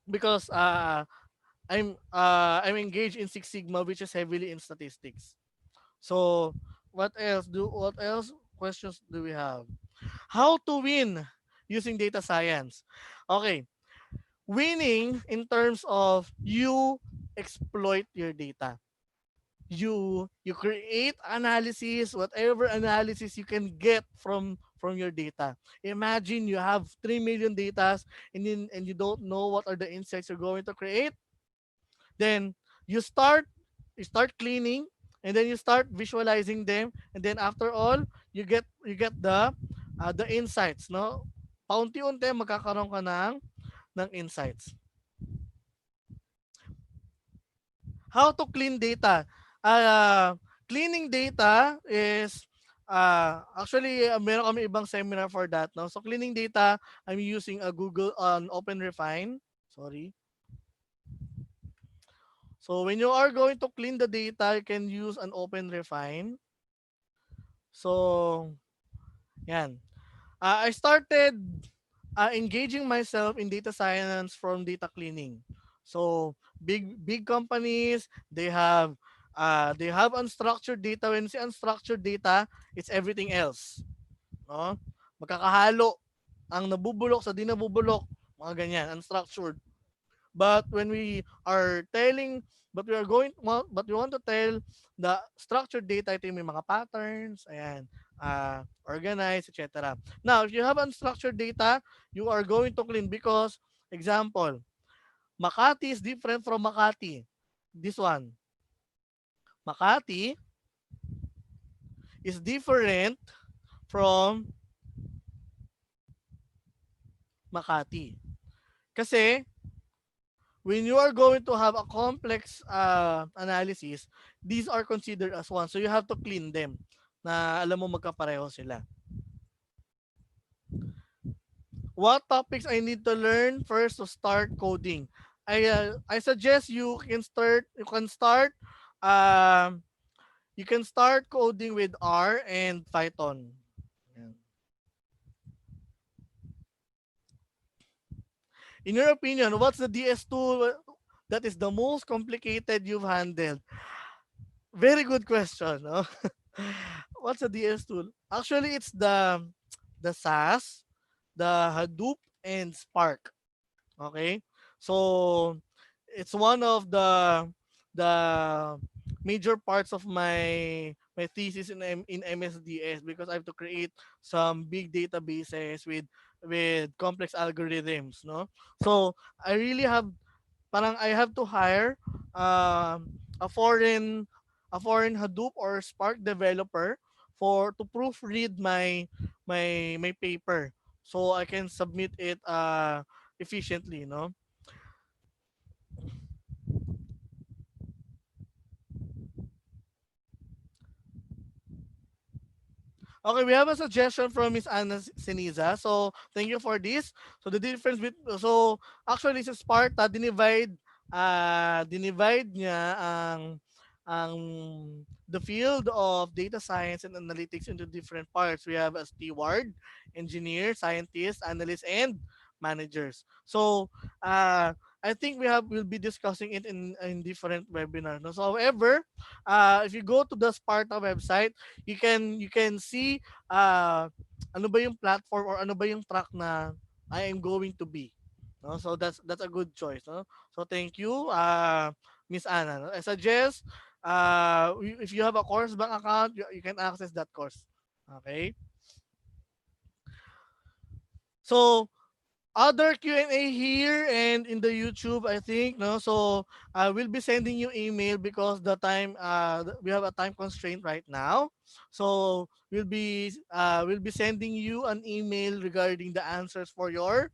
because I'm engaged in Six Sigma, which is heavily in statistics. So what else questions do we have? How to win using data science? Okay, winning in terms of you exploit your data. You create analysis, whatever analysis you can get from your data. Imagine you have 3 million data and you don't know what are the insights you're going to create. Then you start you start cleaning, and then you start visualizing them, and then after all you get the insights, no? Paunti-unti magkakaroon ka ng insights. How to clean data? Cleaning data is Actually, meron kami ibang seminar for that, no? So cleaning data, I'm using a Google on OpenRefine. Sorry. So when you are going to clean the data, you can use an OpenRefine. So, yan. I started engaging myself in data science from data cleaning. So big companies, they have unstructured data. When you say unstructured data, it's everything else. No? Magkakahalo ang nabubulok sa di nabubulok, mga ganyan, unstructured. But when we are telling, but we are going, but we want to tell the structured data, ito yung may mga patterns, ayan, organized, etc. Now, if you have unstructured data, you are going to clean because, example, Makati is different from Makati. This one, Makati is different from Makati. Kasi when you are going to have a complex analysis, these are considered as one. So you have to clean them na alam mo magkapareho sila. What topics I need to learn first to start coding? I suggest um you can start coding with R and Python. In your opinion, what's the DS tool that is the most complicated you've handled? Very good question. No? What's a DS tool? Actually, it's the SAS, the Hadoop, and Spark. Okay, so it's one of the major parts of my thesis in MSDS because I have to create some big databases with complex algorithms. No, so I really have parang I have to hire a foreign Hadoop or Spark developer for to proofread my paper so I can submit it efficiently, no? Okay, we have a suggestion from Miss Anna Siniza. So, thank you for this. So, the difference with so actually sa Sparta dinivide niya ang the field of data science and analytics into different parts. We have a steward, engineer, scientist, analyst, and managers. So, I think we'll be discussing it in different webinars. No? So, however, if you go to the Sparta website, you can see ano ba yung platform or ano ba yung track na I am going to be. No? So that's a good choice. No? So thank you, Miss Anna. No? I suggest if you have a course bank account, you can access that course. Okay. So other Q&A here and in the YouTube, I think, no. So I will be sending you email because the time we have a time constraint right now. So we'll be sending you an email regarding the answers for your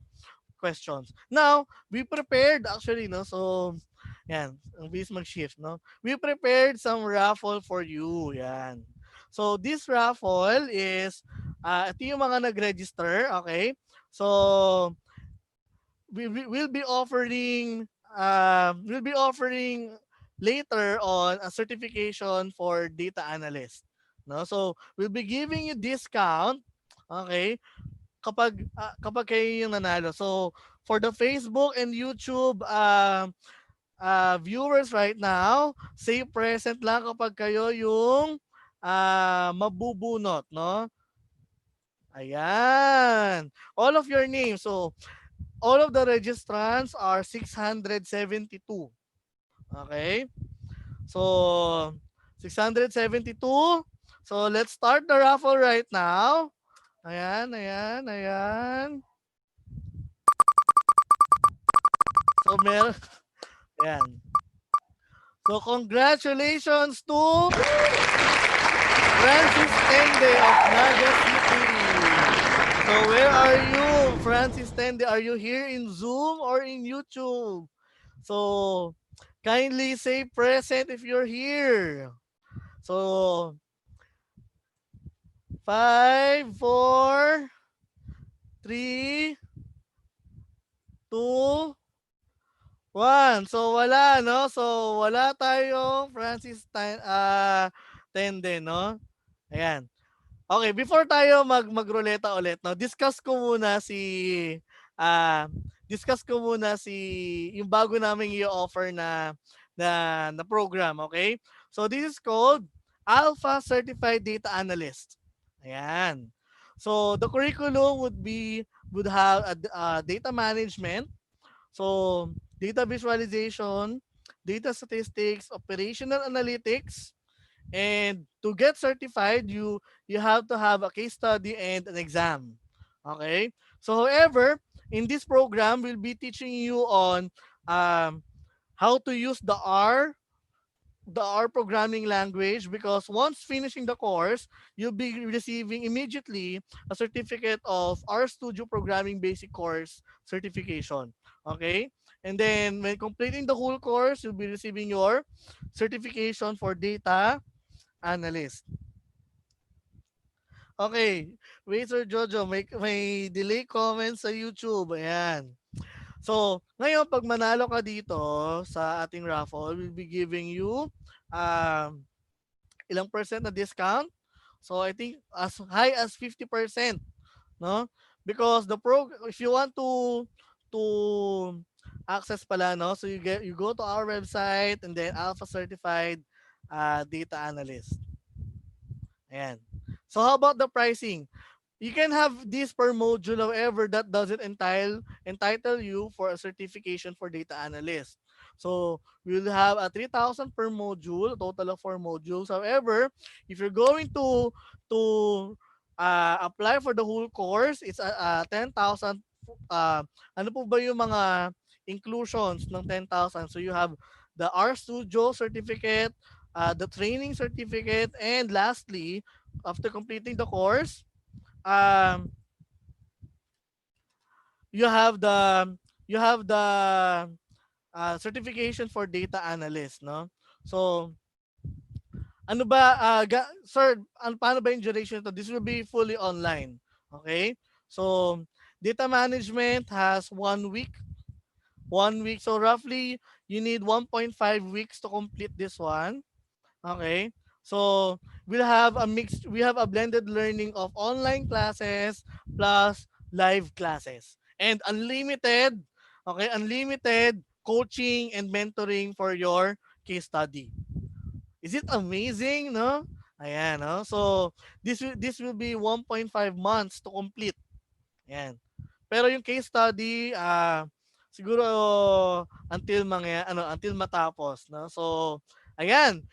questions. Now, we prepared actually, no. So yan, ang bilis mag-shift, no. We prepared some raffle for you, yan. So this raffle is ito yung mga nag-register, okay? So we will be offering later on a certification for data analyst, no. So we'll be giving you discount, okay, kapag kayo yung nanalo. So for the Facebook and YouTube viewers right now, say present lang kapag kayo yung mabubunot, no. Ayan, all of your names. So all of the registrants are 672. Okay? So, 672. So, let's start the raffle right now. Ayan, ayan, ayan. So, ayan. So, congratulations to Francis Tende of Naga City. So, where are you, Francis Tende? Are you here in Zoom or in YouTube? So, kindly say present if you're here. So, 5, 4, 3, 2, 1. So wala, no? So wala tayong Francis Tende, no? Ayan. Okay, before tayo magruleta ulit, no, ah discuss ko muna yung bago naming i-offer na program, okay? So this is called Alpha Certified Data Analyst. Ayan. So the curriculum would have data management, so data visualization, data statistics, operational analytics. And to get certified, you have to have a case study and an exam. Okay? So however, in this program, we'll be teaching you on um, how to use the R programming language, because once finishing the course, you'll be receiving immediately a certificate of R Studio Programming Basic Course certification. Okay? And then when completing the whole course, you'll be receiving your certification for data analyst. Okay. Wait, Sir Jojo, may delay comments sa YouTube. Ayan. So, ngayon, pag manalo ka dito sa ating raffle, we'll be giving you um, ilang percent na discount. So, I think as high as 50%. No? Because if you want to access pala, no? So, you go to our website and then Alpha Certified Data Analyst. Ayan. So how about the pricing? You can have this per module, however, that doesn't entitle you for a certification for data analyst. So we'll have a 3,000 per module, a total of 4 modules. However, if you're going to apply for the whole course, it's 10,000. Ano po ba yung mga inclusions ng 10,000? So you have the R Studio certificate, the training certificate, and lastly, after completing the course, um, you have the certification for data analyst, no? So, ano ba, sir, paano ba yung duration ito? This will be fully online. Okay? So, data management has 1 week. 1 week. So, roughly, you need 1.5 weeks to complete this one. Okay? So, we have a blended learning of online classes plus live classes. And unlimited coaching and mentoring for your case study. Is it amazing, no? Ayan, no? So, this will be 1.5 months to complete. Ayan. Pero yung case study, siguro until matapos, no? So, ayan.